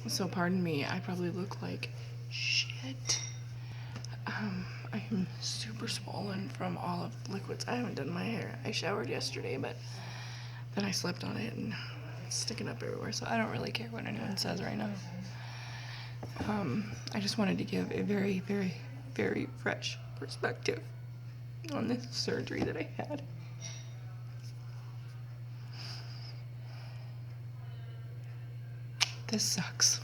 So pardon me, I probably look like shit. I am super swollen from all of the liquids. I haven't done my hair. I showered yesterday, but then I slept on it and it's sticking up everywhere, so I don't really care what anyone says right now. I just wanted to give a very, very, very fresh perspective on this surgery that I had. This sucks.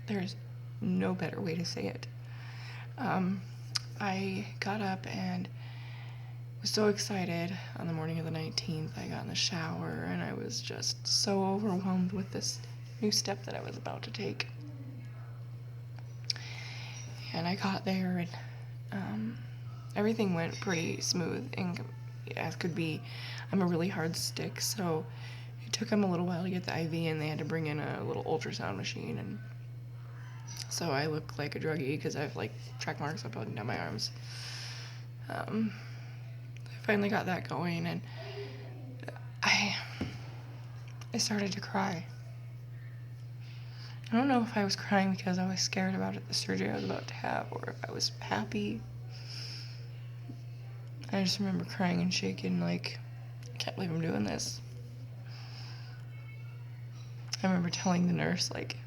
There's no better way to say it. I got up and was so excited on the morning of the 19th. I got in the shower and I was just so overwhelmed with this new step that I was about to take. And I got there and everything went pretty smooth and as could be. I'm a really hard stick, so it took them a little while to get the IV and they had to bring in a little ultrasound machine, and so I look like a druggie because I have like track marks up and down my arms. I finally got that going and I started to cry. I don't know if I was crying because I was scared about the surgery I was about to have, or if I was happy. I just remember crying and shaking like, I can't believe I'm doing this. I remember telling the nurse, like,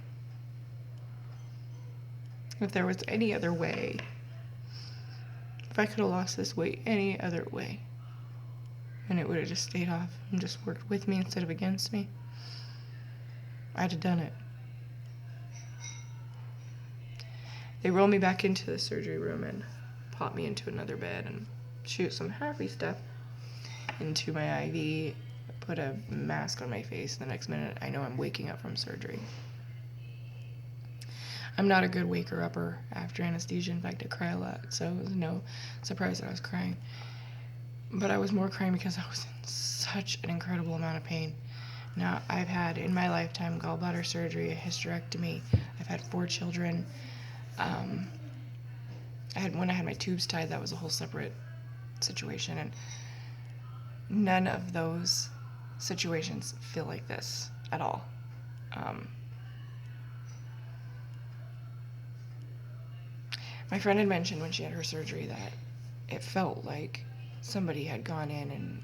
if there was any other way, if I could have lost this weight any other way, and it would have just stayed off and just worked with me instead of against me, I'd have done it. They rolled me back into the surgery room and popped me into another bed and shoot some happy stuff into my IV, put a mask on my face. The next minute, I know I'm waking up from surgery. I'm not a good waker-upper after anesthesia. In fact, I cry a lot, so it was no surprise that I was crying. But I was more crying because I was in such an incredible amount of pain. Now, I've had, in my lifetime, gallbladder surgery, a hysterectomy. I've had 4 children. When I had my tubes tied, that was a whole separate situation, and none of those situations feel like this at all. My friend had mentioned when she had her surgery that it felt like somebody had gone in and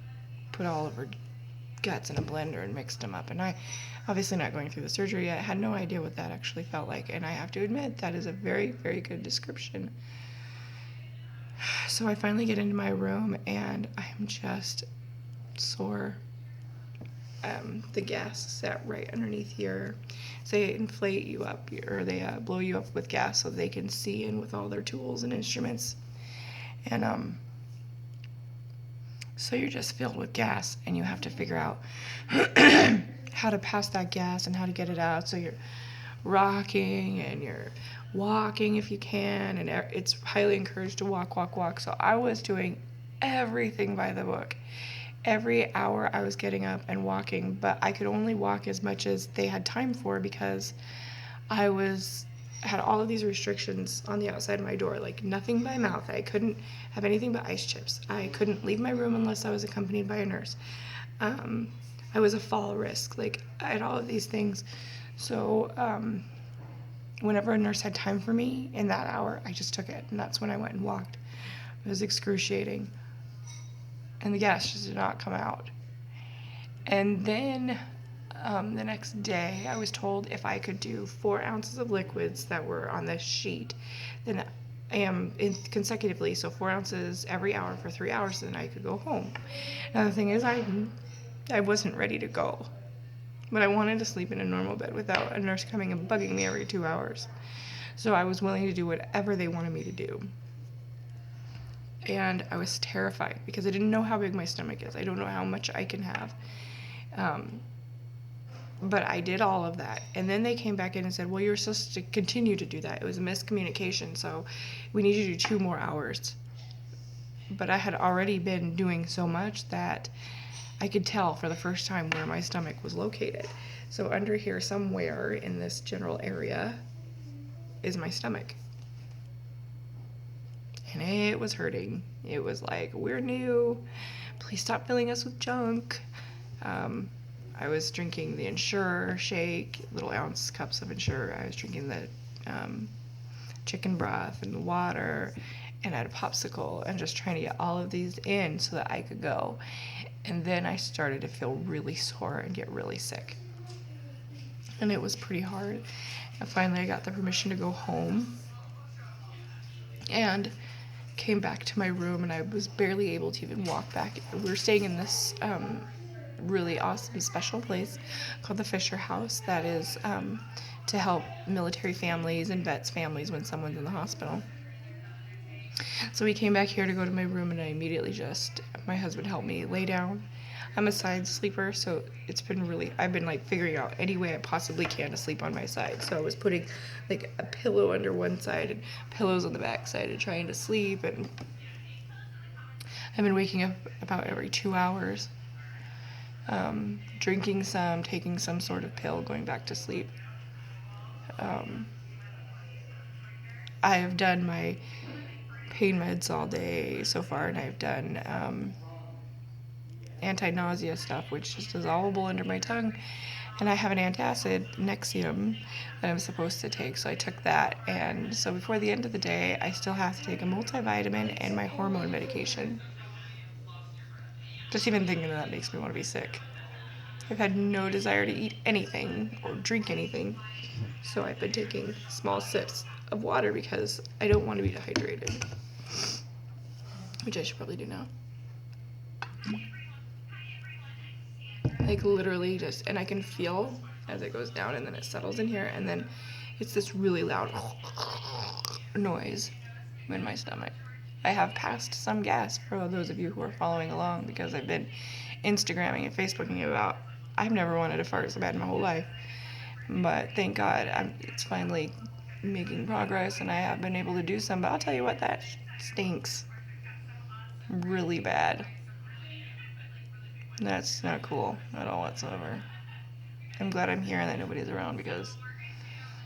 put all of her guts in a blender and mixed them up. And I, obviously not going through the surgery yet, had no idea what that actually felt like. And I have to admit, that is a very, very good description. So I finally get into my room and I'm just sore. The gas sat right underneath here. So they inflate you up, or they blow you up with gas so they can see in with all their tools and instruments. And so you're just filled with gas and you have to figure out how to pass that gas and how to get it out. So you're rocking and you're walking if you can, and it's highly encouraged to walk. So I was doing everything by the book. Every hour I was getting up and walking, but I could only walk as much as they had time for because I had all of these restrictions on the outside of my door, like nothing by mouth. I couldn't have anything but ice chips. I couldn't leave my room unless I was accompanied by a nurse. I was a fall risk. Like, I had all of these things. So whenever a nurse had time for me in that hour, I just took it, and that's when I went and walked. It was excruciating. And the gas just did not come out. And then the next day, I was told if I could do 4 ounces of liquids that were on this sheet, then consecutively, so 4 ounces every hour for 3 hours, then I could go home. Now the thing is, I wasn't ready to go, but I wanted to sleep in a normal bed without a nurse coming and bugging me every 2 hours. So I was willing to do whatever they wanted me to do. And I was terrified because I didn't know how big my stomach is. I don't know how much I can have. But I did all of that. And then they came back in and said, well, you're supposed to continue to do that. It was a miscommunication, so we need you to do 2 more hours. But I had already been doing so much that I could tell for the first time where my stomach was located. So under here somewhere in this general area is my stomach. And it was hurting. It was like, we're new. Please stop filling us with junk. I was drinking the Ensure shake, little ounce cups of Ensure. I was drinking the chicken broth and the water, and I had a popsicle, and just trying to get all of these in so that I could go. And then I started to feel really sore and get really sick. And it was pretty hard. And finally I got the permission to go home and came back to my room, and I was barely able to even walk back. We were staying in this really awesome special place called the Fisher House that is to help military families and vets families when someone's in the hospital. So we came back here to go to my room, and I immediately my husband helped me lay down. I'm a side sleeper, so I've been like figuring out any way I possibly can to sleep on my side. So I was putting like a pillow under one side and pillows on the back side and trying to sleep, and I've been waking up about every 2 hours, drinking some, taking some sort of pill, going back to sleep. I have done my pain meds all day so far, and I've done anti-nausea stuff, which is dissolvable under my tongue, and I have an antacid, Nexium, that I'm supposed to take, so I took that. And so before the end of the day, I still have to take a multivitamin and my hormone medication. Just even thinking of that makes me want to be sick. I've had no desire to eat anything or drink anything, so I've been taking small sips of water because I don't want to be dehydrated, which I should probably do now. Like literally and I can feel as it goes down, and then it settles in here, and then it's this really loud noise in my stomach. I have passed some gas for those of you who are following along, because I've been Instagramming and Facebooking about, I've never wanted to fart so bad in my whole life, but thank God it's finally making progress, and I have been able to do some. But I'll tell you what, that stinks really bad. That's not cool at all whatsoever. I'm glad I'm here and that nobody's around, because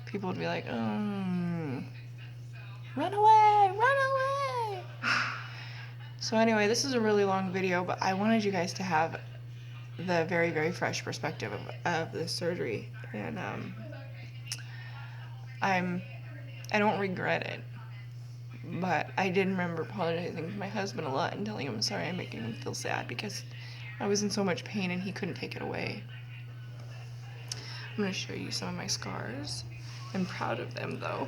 people would be like, run away, run away. So anyway, this is a really long video, but I wanted you guys to have the very, very fresh perspective of this surgery. And I don't regret it, but I did remember apologizing to my husband a lot and telling him I'm sorry I'm making him feel sad, because I was in so much pain and he couldn't take it away. I'm going to show you some of my scars. I'm proud of them, though.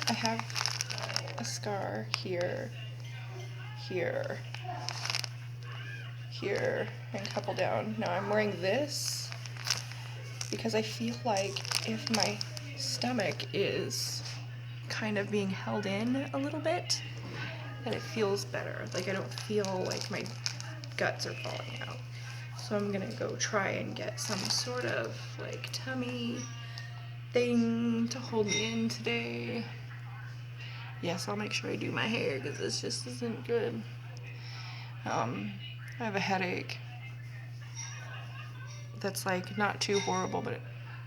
I have a scar here, here, here, and a couple down. Now I'm wearing this because I feel like if my stomach is kind of being held in a little bit, that it feels better. Like I don't feel like my guts are falling out. So I'm gonna go try and get some sort of like tummy thing to hold me in today. Yes, I'll make sure I do my hair, because this just isn't good. I have a headache that's like not too horrible, but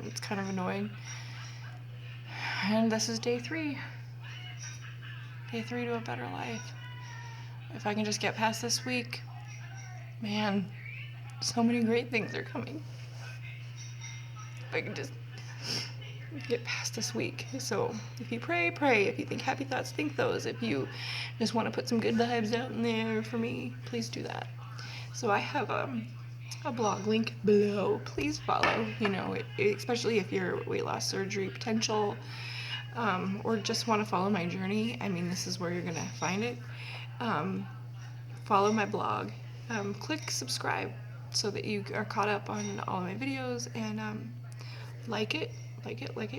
it's kind of annoying. And this is day 3. Day 3 to a better life. If I can just get past this week, man, so many great things are coming. If I can just get past this week. So if you pray, pray. If you think happy thoughts, think those. If you just want to put some good vibes out in there for me, please do that. So I have a blog link below. Please follow. You know, especially if you're weight loss surgery potential, or just want to follow my journey. I mean, this is where you're gonna find it. Follow my blog. Click subscribe so that you are caught up on all of my videos, and like it.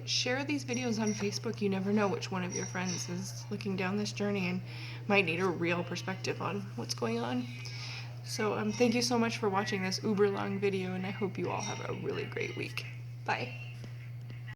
Share these videos on Facebook. You never know which one of your friends is looking down this journey and might need a real perspective on what's going on. So thank you so much for watching this uber long video, and I hope you all have a really great week. Bye.